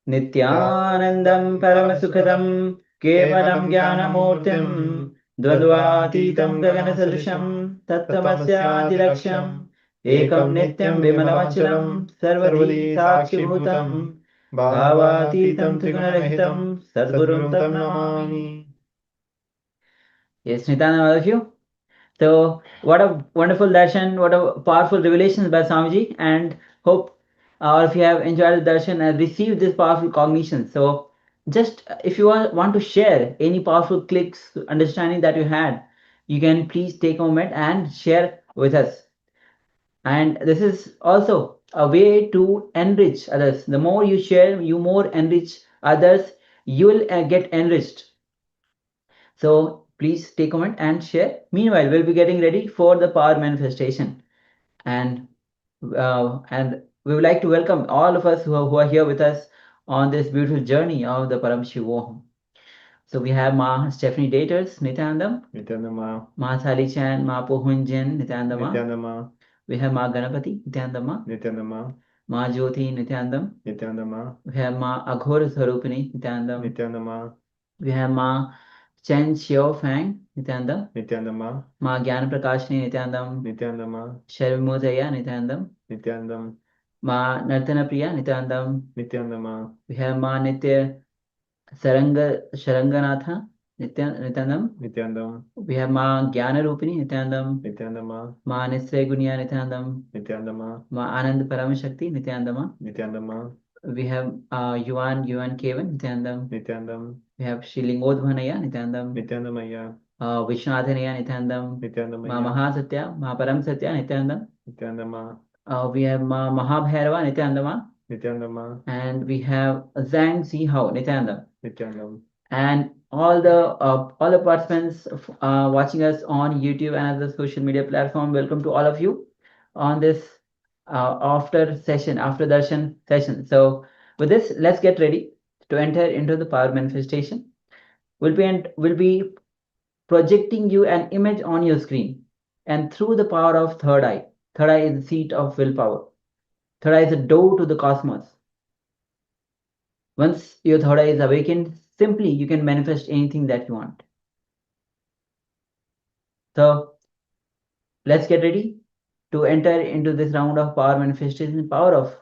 Nithyanandam Paramasukadam Kevalam Jnanamurtim Dvadvatitam Gaganasadusham Tattamasyadiraksham Ekam Nityam Vimalamachalam Sarvadhi Sakshibhutam Bhavatitam Trigunarahitam Sadgurum Tam Namami. Yes, Nithyananda, all of you. So, what a wonderful darshan, what a powerful revelations by Swamiji, and hope all of you have enjoyed the darshan and received this powerful cognition. So, just if you want to share any powerful clicks, understanding that you had, you can please take a moment and share with us. And this is also a way to enrich others. The more you share, you more enrich others, you will get enriched. So please take a comment and share. Meanwhile, we'll be getting ready for the power manifestation. And we would like to welcome all of us who are here with us on this beautiful journey of the Paramashivoham. So we have Ma Stephanie Daters, Nithyanandam. Nithyananda. Ma Sali Chan, Ma Pohunjan, Nithyanandama. Nithyananda. We have Ma Ganapati, Nithyanandama. Nithyananda. Ma Jyoti, Nithyanandam. Nithyananda. We have Ma Aghora Sarupini, Nithyanandam. Nithyananda. We have Ma Chen Xiao Fang, Nithyanandam. Nithyananda. Ma Gyan Prakashni, Nithyanandam. Nithyananda. Sharvimudaya, Nithyanandam. Nithyananda. Ma Nartana Priya, Nithyanandam. Nithyananda. We have Ma Nitya Sharanganatha, Nithyanandam. Nithyananda. We have Ma Gyana Rupini, Nithyanandam. Nithyananda. Ma Nisray Gunya, Nithyanandam. Nithyananda. Ma Anand Paramashakti, Nithyanandama. Nithyananda. We have Yuan Kevan, Nithyanandam. Nithyananda. We have Shilingodvanaya, Nithyanandam. Nithyanandamaya. Vishwanathanaya, Nithyanandam. Ma Nithyanandamaya. Mahasatya, Ma Param Satya, Nithyanandam. Nithyanandama. We have Ma Mahabhairava, Nithyanandama. Nithyanandama. And we have Zhang Si Hao, Nithyanandam. Nithyanandam. And all the participants watching us on YouTube and other social media platform, welcome to all of you on this after darshan session. So with this, let's get ready to enter into the power manifestation. We'll be projecting you an image on your screen, and through the power of third eye. Third eye is the seat of willpower. Third eye is the door to the cosmos. Once your third eye is awakened, simply you can manifest anything that you want. So let's get ready to enter into this round of power manifestation, power of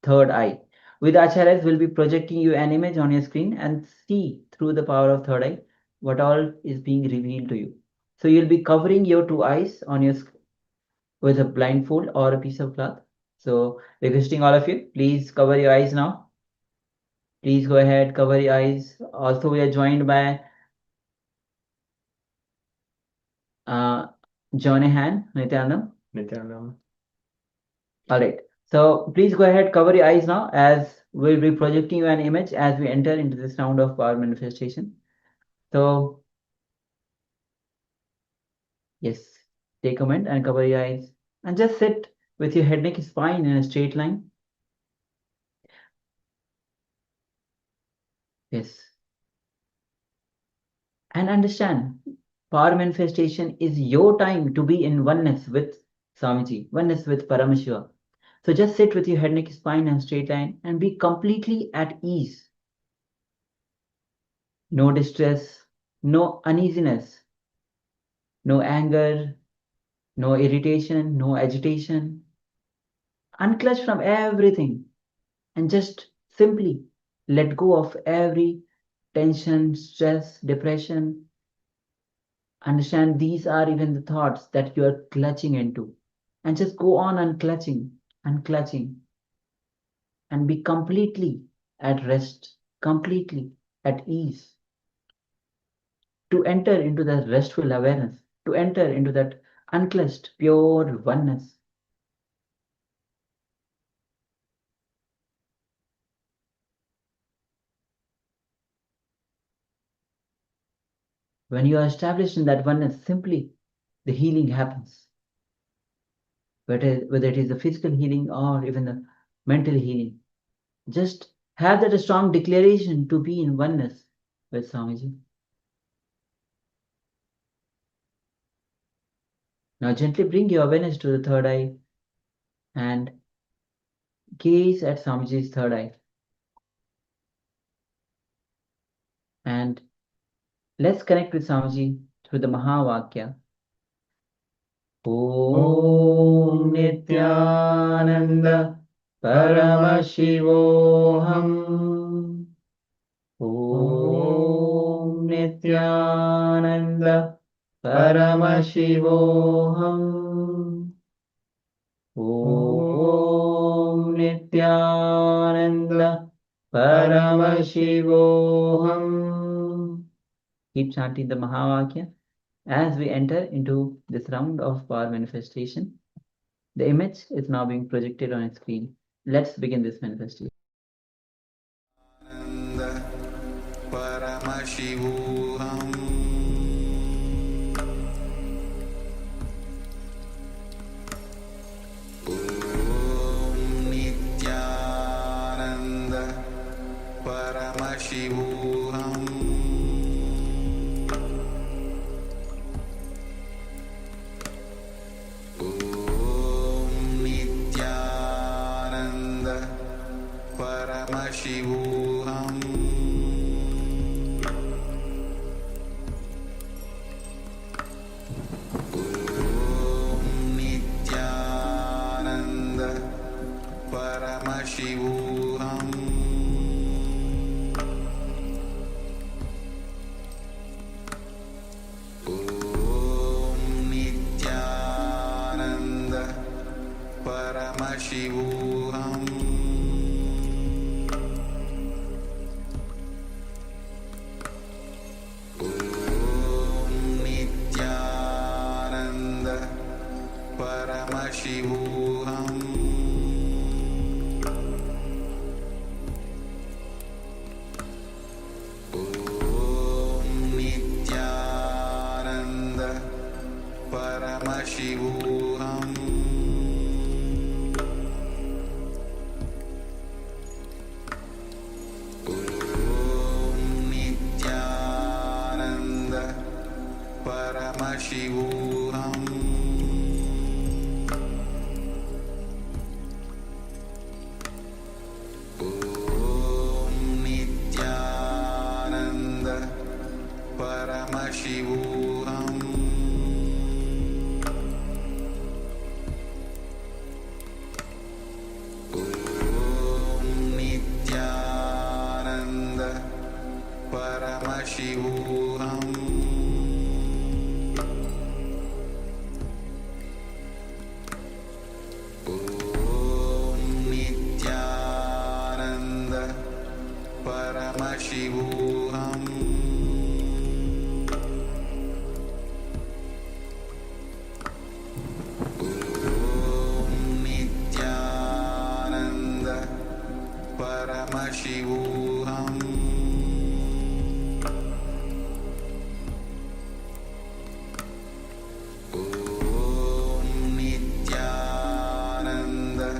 third eye. With Acharyas, we'll be projecting you an image on your screen and see through the power of third eye what all is being revealed to you. So you'll be covering your two eyes on your with a blindfold or a piece of cloth. So requesting all of you, please cover your eyes now. Please go ahead, cover your eyes. Also, we are joined by Jonahan, Nithyanandam. Nithyanandam. All right. So please go ahead, cover your eyes now as we'll be projecting you an image as we enter into this round of power manifestation. So yes, take a moment and cover your eyes and just sit with your head, neck, spine in a straight line. Yes. And understand, power manifestation is your time to be in oneness with Swamiji, oneness with Paramashiva. So just sit with your head, neck, spine and straight line and be completely at ease. No distress, no uneasiness, no anger, no irritation, no agitation. Unclutch from everything and just simply let go of every tension, stress, depression. Understand these are even the thoughts that you are clutching into. And just go on unclutching, unclutching, and be completely at rest, completely at ease. To enter into that restful awareness, to enter into that unclutched, pure oneness. When you are established in that oneness, simply the healing happens. Whether it is the physical healing or even the mental healing. Just have that a strong declaration to be in oneness with Swamiji. Now gently bring your awareness to the third eye and gaze at Swamiji's third eye. And let's connect with Swamiji through the Mahavakya. Om Nithyananda Paramashivoham. Om Nithyananda Paramashivoham. Om Nithyananda Paramashivoham. Keep chanting the Mahavakya as we enter into this round of power manifestation. The image is now being projected on a screen. Let's begin this manifestation. Paramashivoham. Om Nithyananda Paramashivoham. Om Nithyananda Paramashivoham. Paramashivoham. Om Nithyananda Paramashivoham. Om Nithyananda Paramashivoham. Paramashivoham. Om Nithyananda Paramashivoham. Om Nithyananda Paramashivoham. Paramashivoham. Om Nithyananda Paramashivoham. Om Nithyananda Paramashivoham. Paramashivoham. Om Nithyananda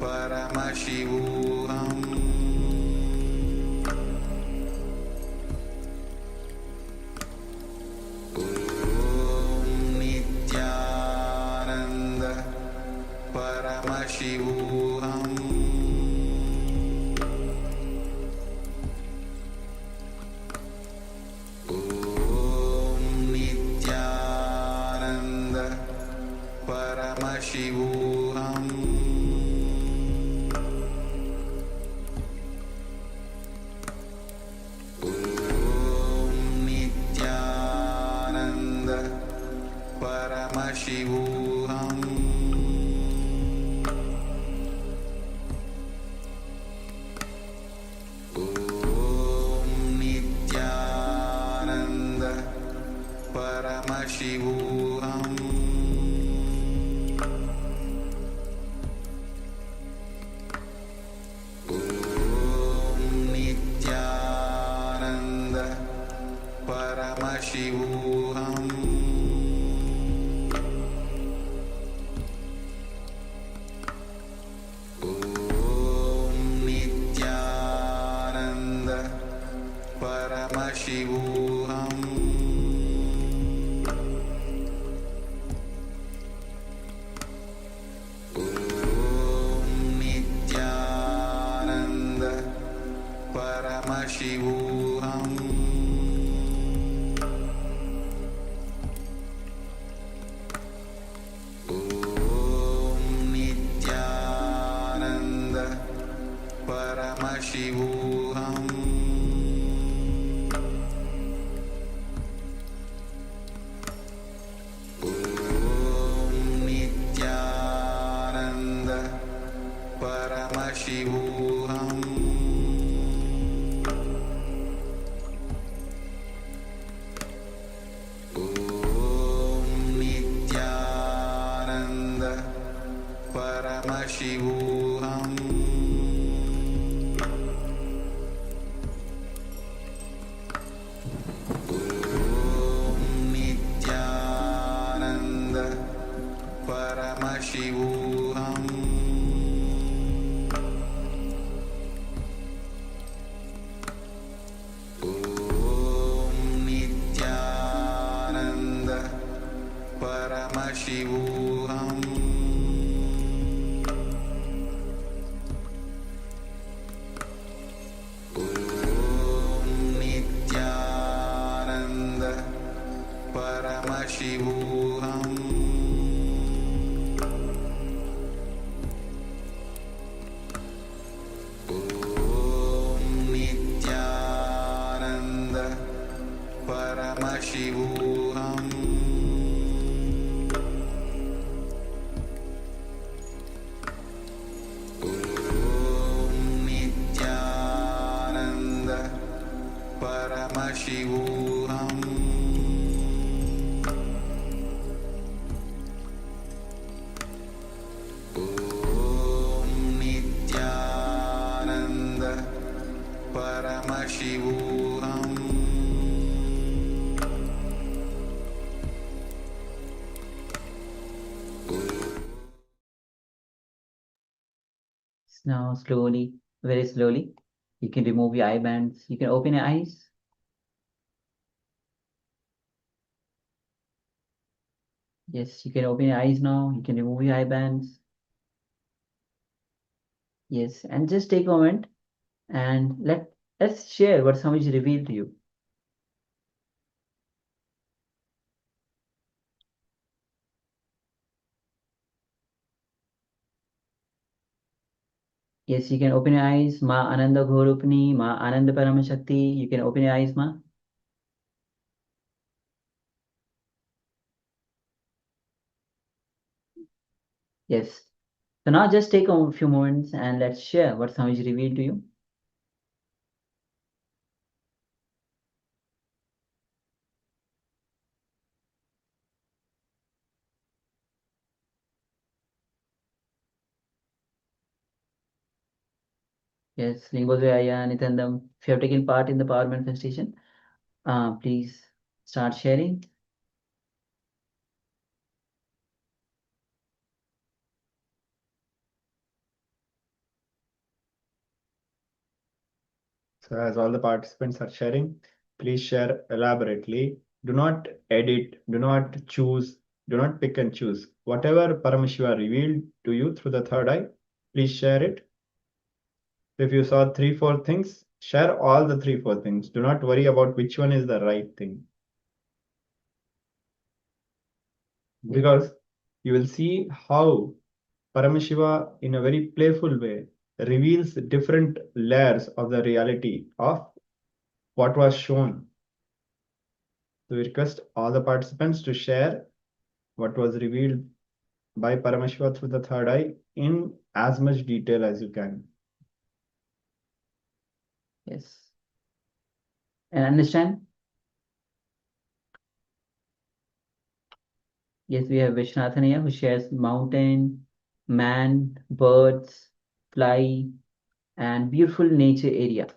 Paramashivoham. Om Nithyananda Paramashivoham. Paramashivoham. Om Nithyananda Paramashivoham. Om Nithyananda Paramashivoham. Paramashivoham. Om Nithyananda Paramashivoham. Paramashivoham Om Nithyananda Paramashivoham Om Nithyananda Paramashivoham Om Nithyananda Paramashivoham Om Nithyananda Paramashivoham Om Nithyananda Paramashivoham Om Nithyananda Paramashivoham Om Nithyananda Paramashivoham Om Nithyananda Paramashivoham Now slowly, very slowly, you can remove your eye bands. You can open your eyes. Yes, you can open your eyes now. You can remove your eye bands. Yes, and just take a moment and let's share what Swamiji revealed to you. Yes, you can open your eyes. Ma Ananda Ghorupni, Ma Ananda Paramashakti. You can open your eyes, Ma. Yes. So now just take a few moments and let's share what Swamiji revealed to you. Yes, Lingosvaya, Nithyanandam. If you have taken part in the power manifestation, please start sharing. So, as all the participants are sharing, please share elaborately. Do not edit, do not choose, do not pick and choose. Whatever Paramashiva revealed to you through the third eye, please share it. If you saw 3-4 things, share all the 3-4 things. Do not worry about which one is the right thing. Because you will see how Paramashiva, in a very playful way, reveals different layers of the reality of what was shown. So we request all the participants to share what was revealed by Paramashiva through the third eye in as much detail as you can. Yes. And understand? Yes, we have Vishwanathan here who shares mountain, man, birds, fly, and beautiful nature area.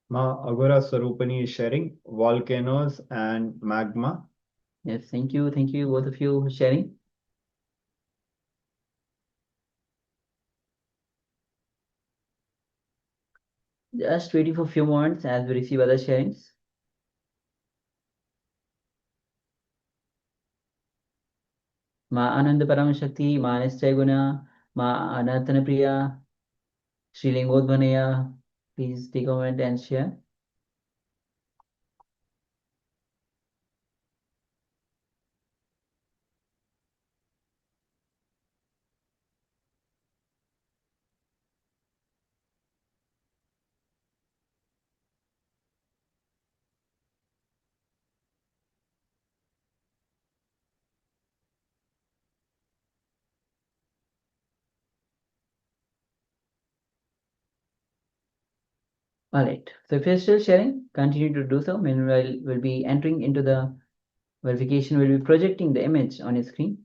Ma Agora Sarupani is sharing volcanoes and magma. Yes, thank you, both of you for sharing. Just waiting for a few moments as we receive other sharings. Ma Ananda Paramashakti, Ma Nistya Guna, Ma Anatana Priya, Sri Lingodvanaya. Please take a moment and share. All right. So if you're still sharing, continue to do so. Meanwhile, we'll be entering into the verification. We'll be projecting the image on your screen.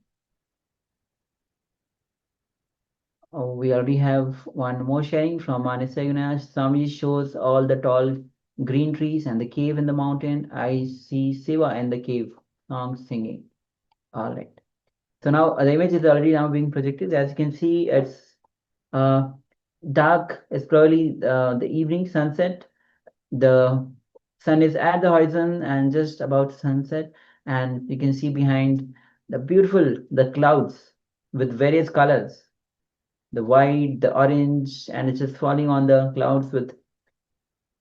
Oh, we already have one more sharing from Nithyananda. Swami shows all the tall green trees and the cave in the mountain. I see Siva in the cave, song singing. All right. So now the image is already now being projected. As you can see, it's dark. It's probably the evening sunset. The sun is at the horizon and just about sunset, and you can see behind the clouds with various colors, the white, the orange, and it's just falling on the clouds with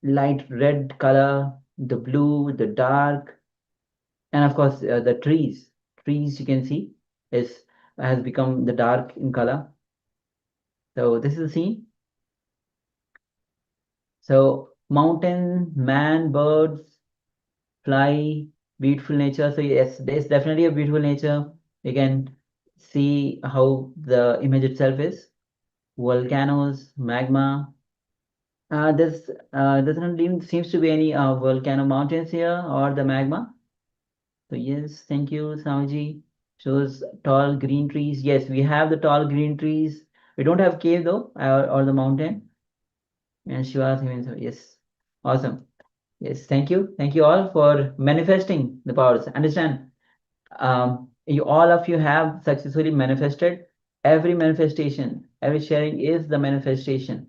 light red color, the blue, the dark, and of course the trees. Trees you can see is has become the dark in color. So this is the scene. So mountain, man, birds, fly, beautiful nature. So yes, there's definitely a beautiful nature. You can see how the image itself is. Volcanoes, magma. Doesn't even seems to be any volcano mountains here or the magma. So yes, thank you, Samaji. Shows tall green trees. Yes, we have the tall green trees. We don't have cave though, or the mountain. And Shiva, yes, awesome. Yes, thank you. Thank you all for manifesting the powers. Understand, you all of you have successfully manifested. Every manifestation, every sharing is the manifestation.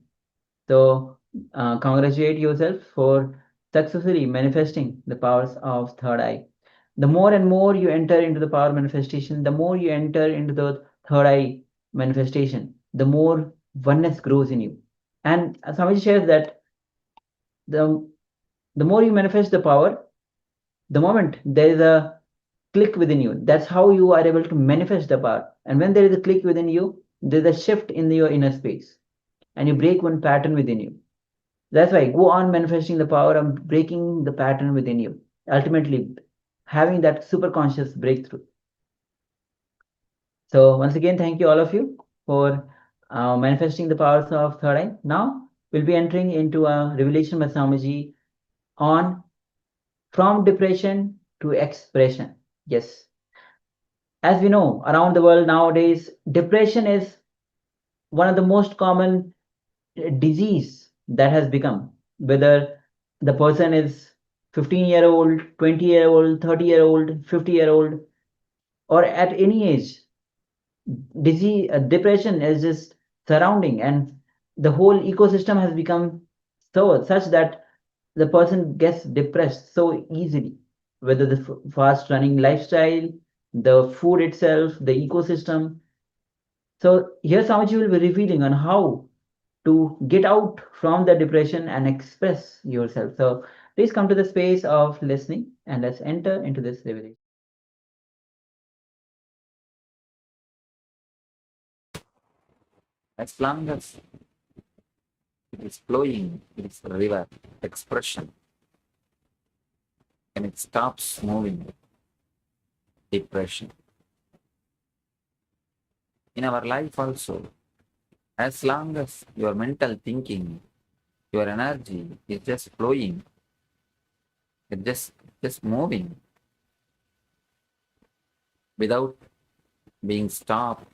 So congratulate yourself for successfully manifesting the powers of third eye. The more and more you enter into the power manifestation, the more you enter into the third eye manifestation, the more oneness grows in you. And Swamiji shares that the the more you manifest the power, the moment there is a click within you, that's how you are able to manifest the power. And when there is a click within you, there's a shift in your inner space, and you break one pattern within you. That's why go on manifesting the power of breaking the pattern within you, ultimately having that super conscious breakthrough. So once again, thank you all of you for manifesting the powers of third eye. Now we'll be entering into a revelation by Swamiji on from depression to expression. Yes, as we know, around the world nowadays, depression is one of the most common disease that has become, whether the person is 15-year-old, 20-year-old, 30-year-old, 50-year-old, or at any age, disease, depression is just surrounding, and the whole ecosystem has become so such that the person gets depressed so easily, whether the fast running lifestyle, the food itself, the ecosystem. So here Samaji will be revealing on how to get out from the depression and express yourself. So please come to the space of listening and let's enter into this revelation. As long as it is flowing, it is a river, expression. And it stops moving, depression. In our life also, as long as your mental thinking, your energy is just flowing, it's just moving without being stopped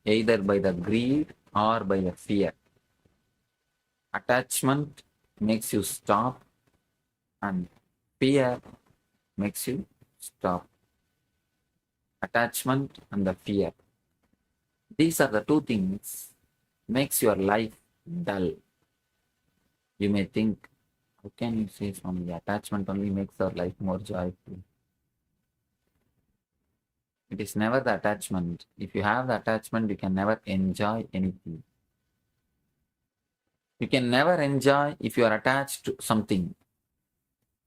either by the greed or by the fear. Attachment makes you stop and fear makes you stop. Attachment and the fear. These are the two things makes your life dull. You may think, how can you say from the attachment only makes our life more joyful? It is never the attachment. If you have the attachment, you can never enjoy anything. You can never enjoy if you are attached to something.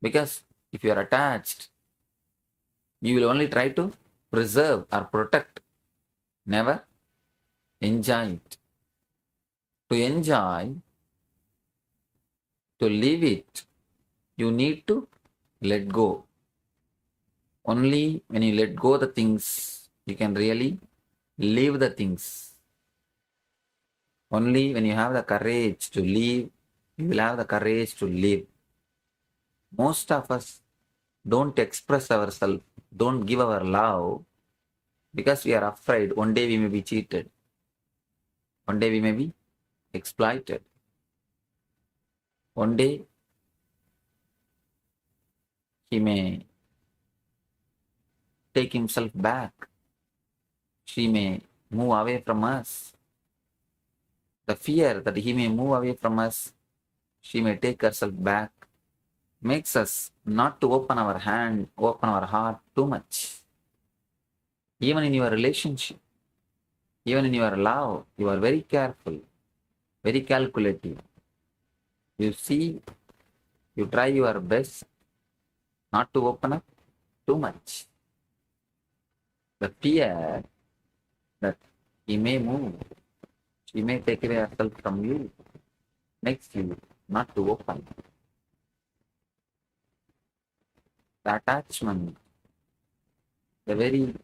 Because if you are attached, you will only try to preserve or protect, never enjoy it. To enjoy, to live it, you need to let go. Only when you let go the things, you can really live the things. Only when you have the courage to leave you will have the courage to live. Most of us don't express ourselves, don't give our love because we are afraid one day we may be cheated. One day we may be exploited. One day he may take himself back. She may move away from us. The fear that he may move away from us, she may take herself back, makes us not to open our hand, open our heart too much. Even in your relationship, even in your love, you are very careful, very calculative. You see, you try your best not to open up too much. The fear that he may move, she may take away herself from you, makes you not to open. The attachment, the very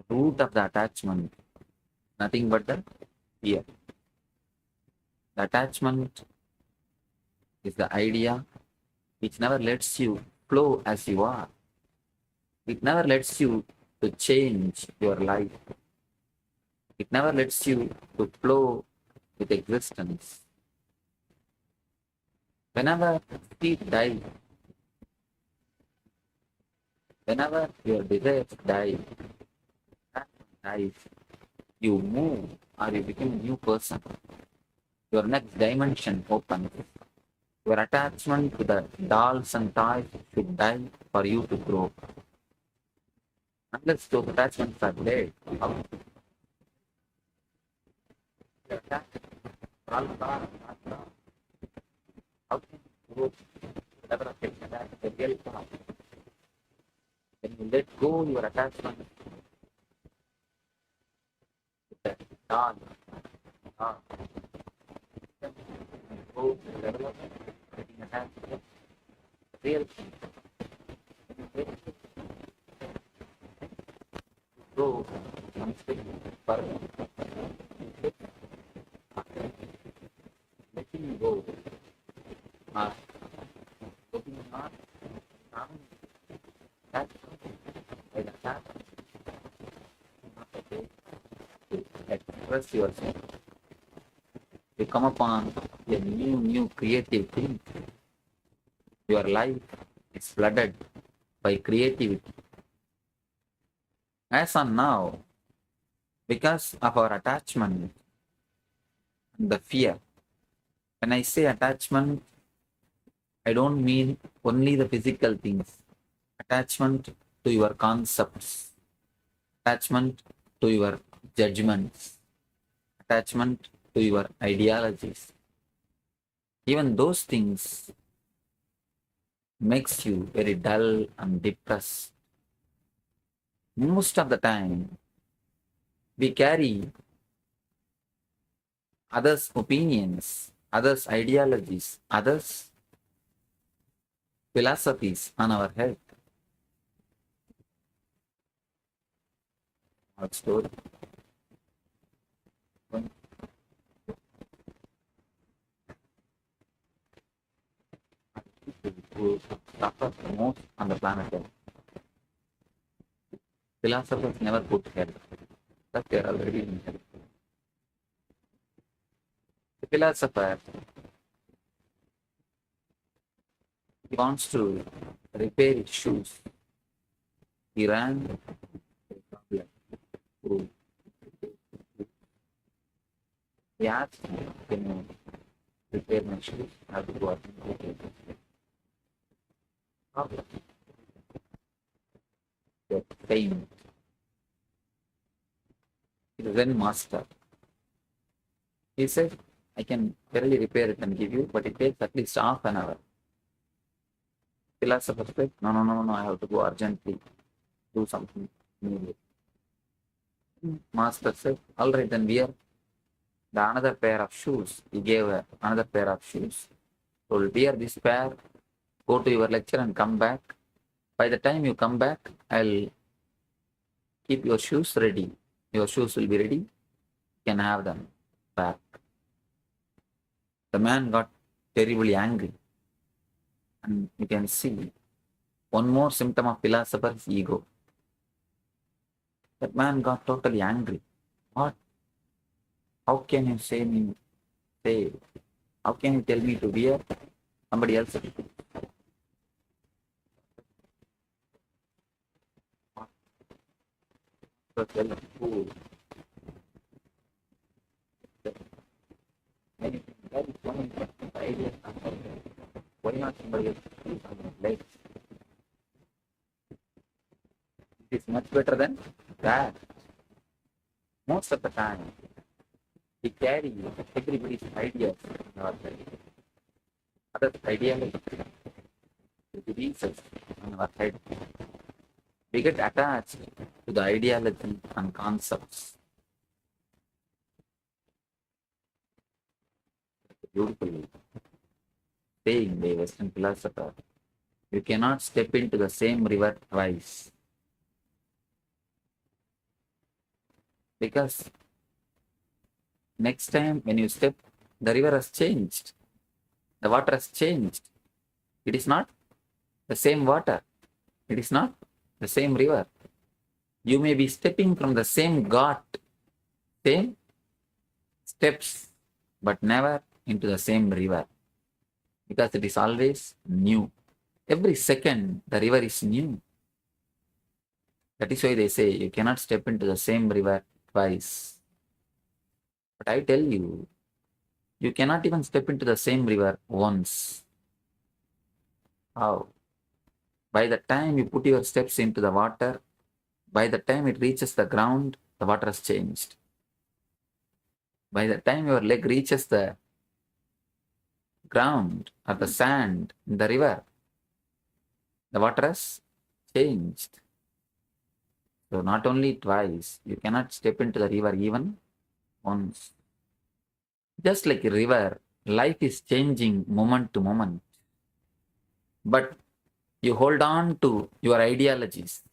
root of the attachment, nothing but the fear. The attachment is the idea which never lets you flow as you are. It never lets you to change your life. It never lets you to flow with existence. Whenever feet die, whenever your desires die, dies, you move or you become a new person. Your next dimension opens. Your attachment to the dolls and toys should die for you to grow. Unless those attachments are dead, how can you grow the level of attachment at the real path? When you let go your attachment to the doll, go to the level of getting attached to the real thing. Go something further. Letting go. Looking not down. That's by the fact not okay to express yourself. You come upon a new creative thing. Your life is flooded by creativity. As on now, because of our attachment and the fear. When I say attachment, I don't mean only the physical things. Attachment to your concepts, attachment to your judgments, attachment to your ideologies. Even those things makes you very dull and depressed. Most of the time, we carry others' opinions, others' ideologies, others' philosophies on our head. Our story. Who suffer the most on the planet Earth. Philosophers never put hell, but they are already in hell. The philosopher, he wants to repair his shoes. He ran a problem. He asked, can you repair my shoes? I have to go out and repair my shoes. Problem. The pain. He is Zen master. He said, I can barely repair it and give you, but it takes at least half an hour. Philosopher said, no, I have to go urgently, do something immediately. Master said, all right, then wear the another pair of shoes. He gave another pair of shoes. So wear this pair, go to your lecture and come back. By the time you come back, I'll keep your shoes ready. Your shoes will be ready. You can have them back. The man got terribly angry. And you can see one more symptom of philosopher is ego. That man got totally angry. What? How can you say me? Say, how can you tell me to wear somebody else's? Why not somebody else? Like, it is much better than that. Most of the time, we carry everybody's ideas in our head. Other ideology, beliefs in our head. We get attached to the ideology and concepts. Beautiful saying by Western philosopher. You cannot step into the same river twice. Because next time when you step, the river has changed. The water has changed. It is not the same water. It is not the same river. You may be stepping from the same ghat, same steps, but never into the same river. Because it is always new. Every second, the river is new. That is why they say you cannot step into the same river twice. But I tell you, you cannot even step into the same river once. How? By the time you put your steps into the water, by the time it reaches the ground, the water has changed. By the time your leg reaches the ground or the sand in the river, the water has changed. So not only twice, you cannot step into the river even once. Just like a river, life is changing moment to moment. But you hold on to your ideologies,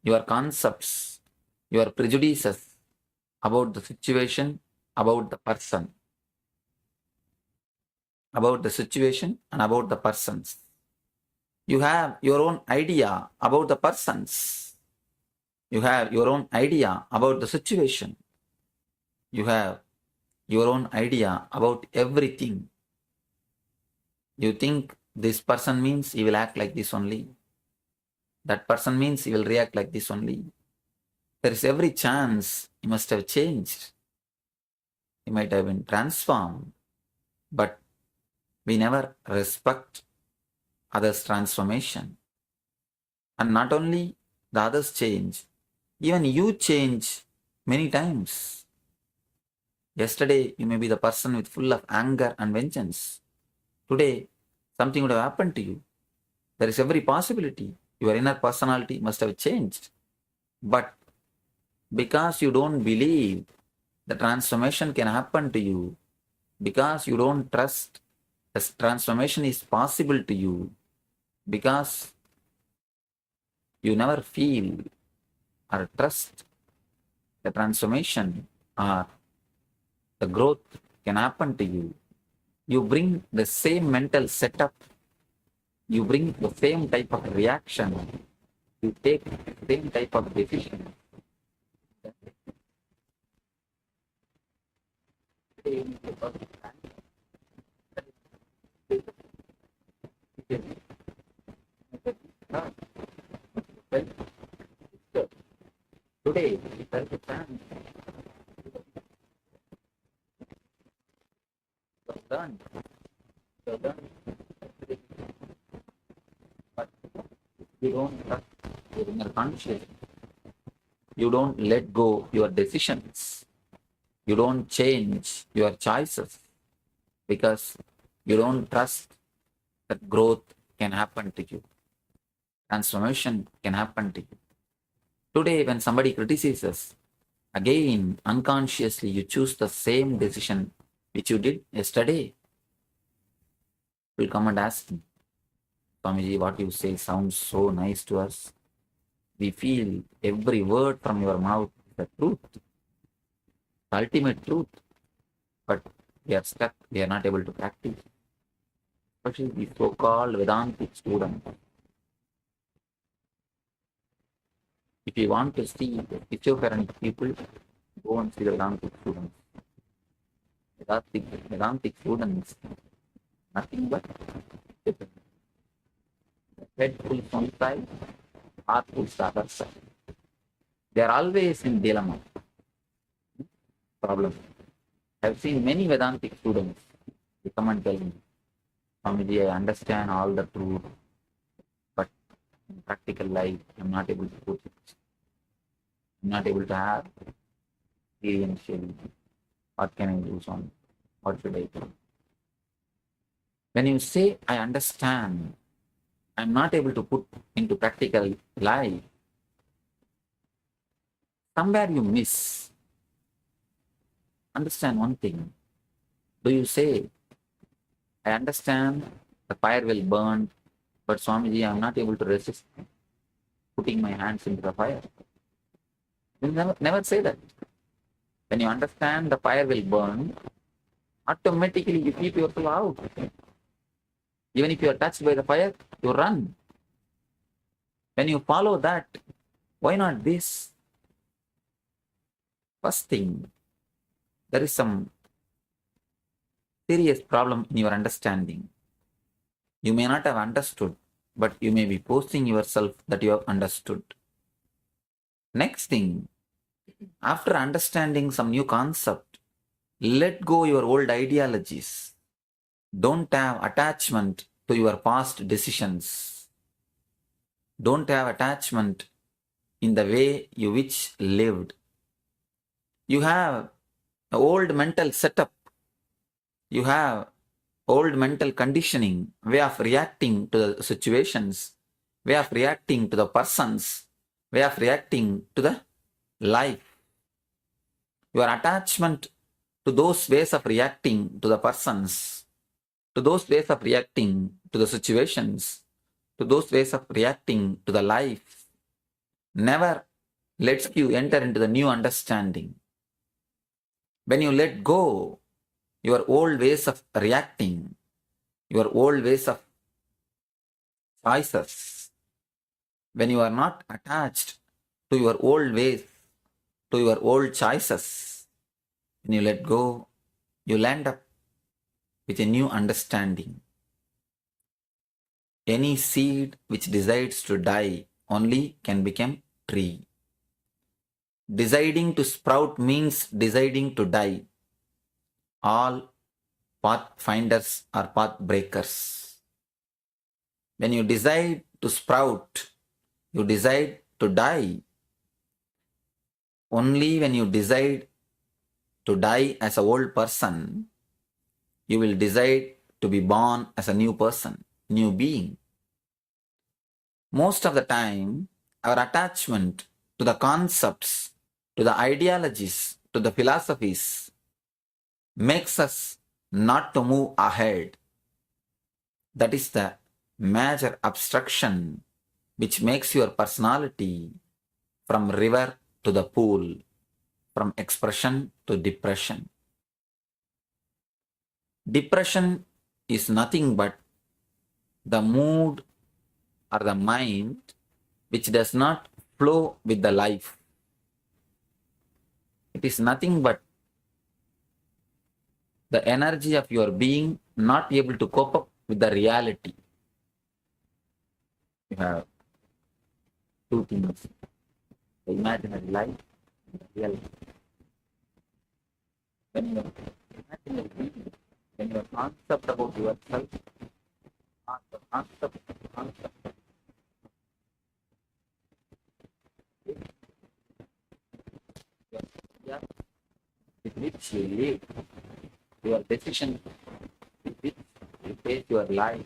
your concepts, your prejudices about the situation, about the person. About the situation and about the persons. You have your own idea about the persons. You have your own idea about the situation. You have your own idea about everything. You think this person means he will act like this only. That person means he will react like this only. There is every chance he must have changed. He might have been transformed. But we never respect others' transformation. And not only the others change, even you change many times. Yesterday, you may be the person with full of anger and vengeance. Today, something would have happened to you. There is every possibility. Your inner personality must have changed. But because you don't believe the transformation can happen to you, because you don't trust the transformation is possible to you, because you never feel or trust the transformation or the growth can happen to you, you bring the same mental setup, you bring the same type of reaction, you take the same type of decision. Today, if there is a chance, you have done. You have done. But you don't trust your inner consciousness. You don't let go your decisions. You don't change your choices because you don't trust that growth can happen to you. Transformation can happen to you. Today, when somebody criticizes, again, unconsciously, you choose the same decision which you did yesterday. Will come and ask me, Swamiji, what you say sounds so nice to us. We feel every word from your mouth is the truth, the ultimate truth. But we are stuck, we are not able to practice. especially the so-called Vedantic students. If you want to see the schizophrenic people, go and see the Vedantic students. Vedantic students, nothing but head full one side, heart full the other side. They are always in dilemma. Problem. I've seen many Vedantic students. They come and tell me, Swamiji, I understand all the truth, but in practical life, I'm not able to put it. I'm not able to have experientially. What can I do, Swami? What should I do? When you say, I understand, I'm not able to put into practical life, somewhere you miss. Understand one thing. Do you say, I understand the fire will burn, but Swamiji, I'm not able to resist putting my hands into the fire? You never say that. When you understand the fire will burn, automatically you keep yourself out. Even if you are touched by the fire, you run. When you follow that, why not this? First thing, there is some serious problem in your understanding. You may not have understood, but you may be posting yourself that you have understood. Next thing, after understanding some new concept, let go your old ideologies. Don't have attachment to your past decisions. Don't have attachment in the way you which lived. You have an old mental setup. You have old mental conditioning, way of reacting to the situations, way of reacting to the persons, way of reacting to the life. Your attachment to those ways of reacting to the persons, to those ways of reacting to the situations, to those ways of reacting to the life, never lets you enter into the new understanding. When you let go your old ways of reacting, your old ways of choices, when you are not attached to your old ways, to your old choices, when you let go, you land up with a new understanding. Any seed which decides to die only can become tree. Deciding to sprout means deciding to die. All pathfinders are path breakers. When you decide to sprout, you decide to die. Only when you decide to die as an old person, you will decide to be born as a new person, new being. Most of the time, our attachment to the concepts, to the ideologies, to the philosophies makes us not to move ahead. That is the major obstruction which makes your personality from river to the pool, from expression to depression. Depression is nothing but the mood or the mind which does not flow with the life. It is nothing but the energy of your being not able to cope up with the reality. You have two things, the imaginary life and the real life. When your imaginary being, when your concept about yourself, concept with which you live, your decision with which you face your life,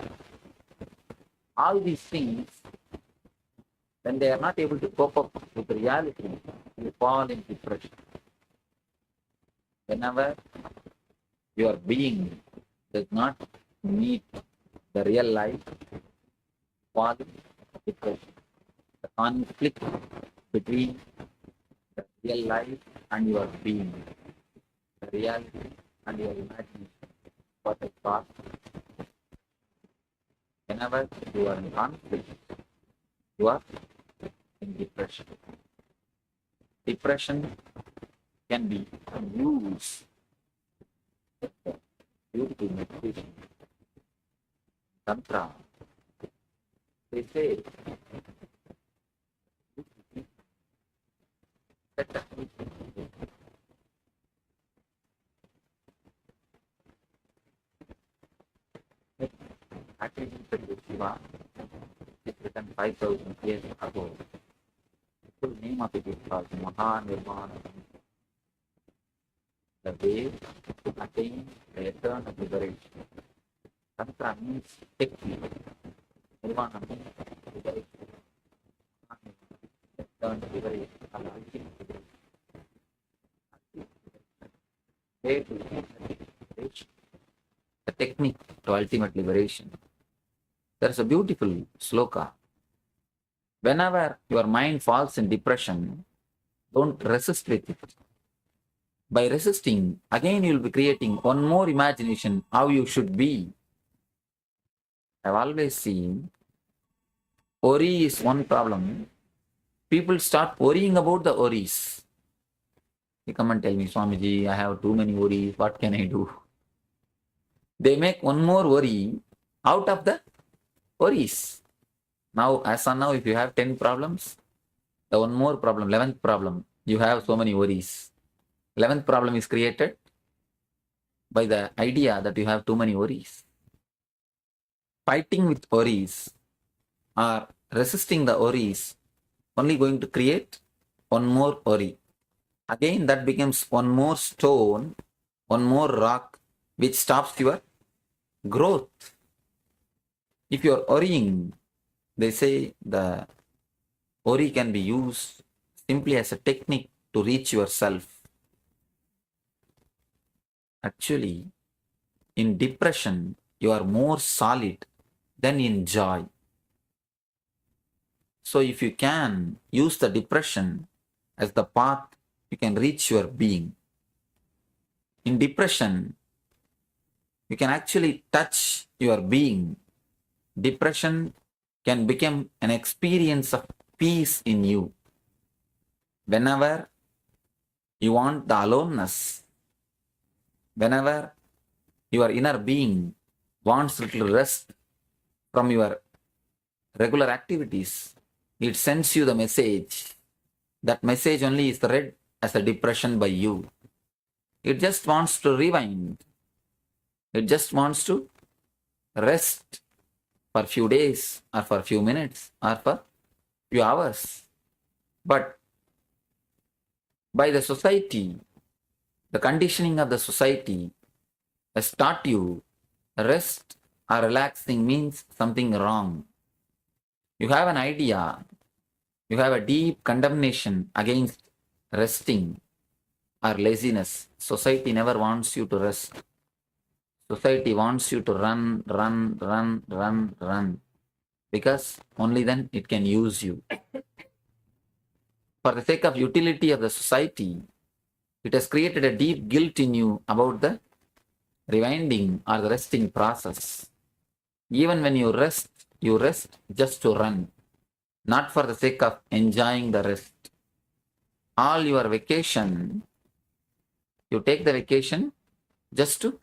all these things, when they are not able to cope up with reality, you fall in depression. Whenever your being does not meet the real life, fall in depression. The conflict between the real life and your being, the reality and your imagination, what I thought. whenever you are in conflict, you are in depression. Depression can be used beautiful meditation. Tantra. They say that attributed to Shiva is written 5,000 years ago. The full name of it is called Mahanirvana. The way to attain the eternal liberation. Tantra means technique. Nirvana means liberation. Eternal liberation. Ultimate liberation. Way to liberation. The technique to ultimate liberation. There's a beautiful sloka. Whenever your mind falls in depression, don't resist with it. By resisting, again you will be creating one more imagination how you should be. I've always seen worry is one problem. People start worrying about the worries. They come and tell me, Swamiji, I have too many worries. What can I do? They make one more worry out of the worries. Now, as on now, if you have 10 problems, the one more problem, 11th problem, you have so many worries. 11th problem is created by the idea that you have too many worries. Fighting with worries or resisting the worries only going to create one more worry. Again, that becomes one more stone, one more rock, which stops your growth. If you are worrying, they say the worry can be used simply as a technique to reach yourself. Actually, in depression, you are more solid than in joy. So if you can use the depression as the path, you can reach your being. In depression, you can actually touch your being. Depression can become an experience of peace in you. Whenever you want the aloneness, whenever your inner being wants little rest from your regular activities, it sends you the message. That message only is read as a depression by you. It just wants to rewind. It just wants to rest for a few days or for a few minutes or for a few hours. But by the society, the conditioning of the society has taught you rest or relaxing means something wrong. You have an idea, you have a deep condemnation against resting or laziness. Society never wants you to rest. Society wants you to run, because only then it can use you. For the sake of utility of the society, it has created a deep guilt in you about the rewinding or the resting process. Even when you rest just to run, not for the sake of enjoying the rest. All your vacation, you take the vacation just to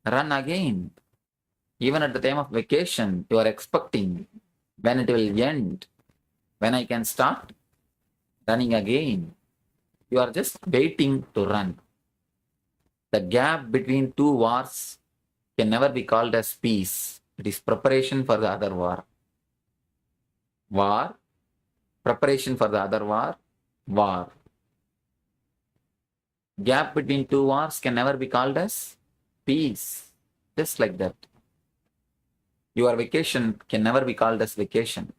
run again. Even at the time of vacation, you are expecting when it will end, when I can start running again. You are just waiting to run. The gap between two wars can never be called as peace. It is preparation for the other war. War, preparation for the other war, war. Gap between two wars can never be called as peace. Just like that. Your vacation can never be called as vacation.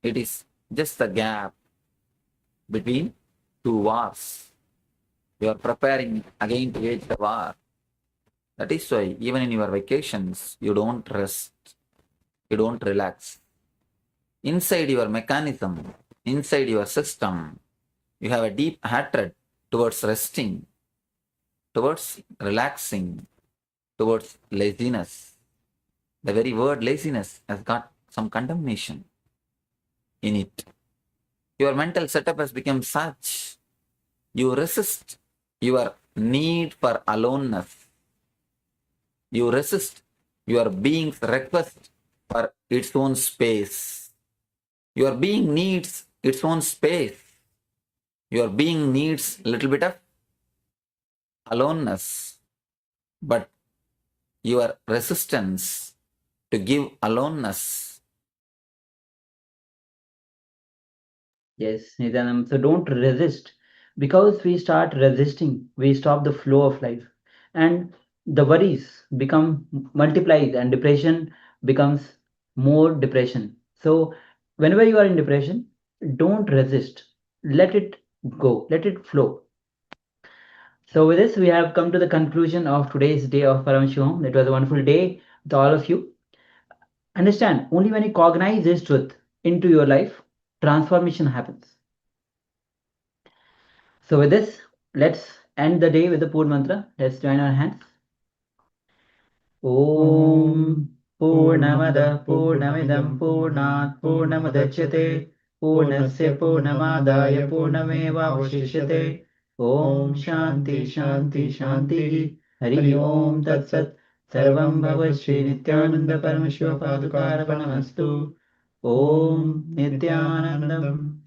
It is just the gap between two wars. You are preparing again to wage the war. That is why even in your vacations, you don't rest. You don't relax. Inside your mechanism, inside your system, you have a deep hatred towards resting, towards relaxing, towards laziness. The very word laziness has got some condemnation in it. Your mental setup has become such. You resist your need for aloneness. You resist your being's request for its own space. Your being needs its own space. Your being needs a little bit of aloneness. But your resistance to give aloneness. Yes, Nithyananda. So don't resist. Because we start resisting, we stop the flow of life. And the worries become multiplied and depression becomes more depression. So whenever you are in depression, don't resist. Let it go. Let it flow. So with this, we have come to the conclusion of today's day of Paramashivoham. It was a wonderful day with all of you. Understand, only when you cognize this truth into your life, transformation happens. So with this, let's end the day with the Pur mantra. Let's join our hands. Om Purnamada Purnamidam Purnat Purnamadachyate Purnasya Purnamadaya Purnamevavashishyate Om Shanti Shanti Shanti Hari Om Tat Sat Sarvam Bhavat Shri Nithyananda Paramashiva Padukarapanastu Om Nithyanandam.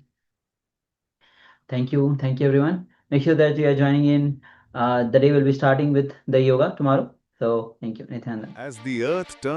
Thank you everyone. Make sure that you are joining in. The day will be starting with the yoga tomorrow. So thank you, Nithyananda. As the earth turns